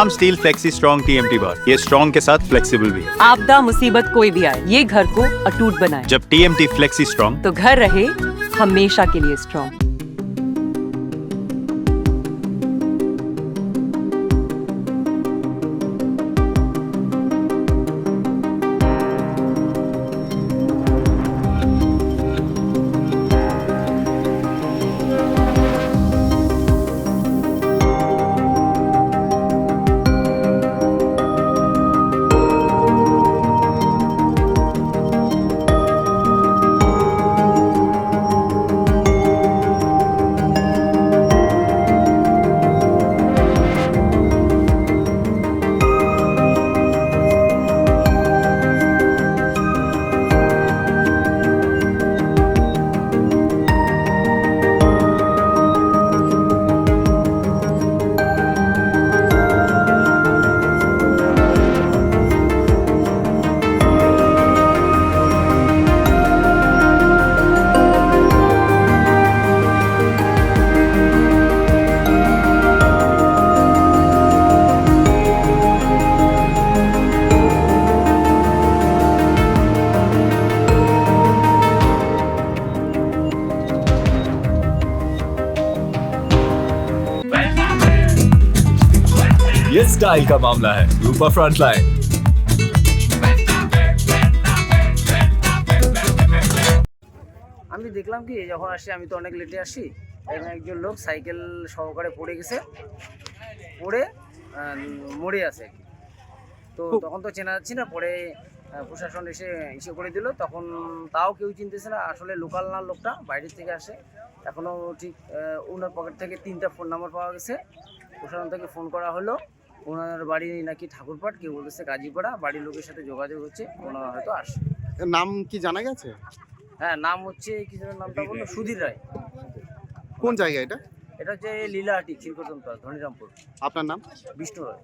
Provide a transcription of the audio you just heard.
नाम steel flexi strong TMT बार, ये strong के साथ फ्लेक्सिबल भी है। आपदा मुसीबत कोई भी आए, ये घर को अटूट बनाए। जब TMT फ्लेक्सी स्ट्रॉन्ग तो घर रहे हमेशा के लिए स्ट्रॉन्ग। ये स्टाइल का मामला है। रूपा फ्रंटलाइन। আমি দেখলাম কি যখন আসি আমি তো অনেক লেটে আসি, এবং একজন লোক সাইকেল সহকারে পড়ে গেছে, পড়ে মরে আছে। তো তখন তো চেনা যাচ্ছি না, পরে প্রশাসন এসে ইস্যু করে দিল। তখন তাও কেউ চিনতেছে না আসলে লোকাল না, লোকটা বাইরের থেকে আসে। এখনও ঠিক ওনার পকেট থেকে 3টা ফোন নাম্বার পাওয়া গেছে। প্রশাসন থেকে ফোন করা হলো, ওনার বাড়ি নাকি ঠাকুরপাট, কেউ বলতেছে গাজীপাড়া। বাড়ির লোকের সাথে যোগাযোগ হচ্ছে, ওনারা হয়তো আসে। নাম কি জানা গেছে? হ্যাঁ, নাম হচ্ছে কি যেন নামটা বললো, সুধীর রায়। কোন জায়গা এটা? এটা হচ্ছে লীলাহাটি, চিরকটন, ধনিরামপুর। আপনার নাম? বিষ্ণু রায়।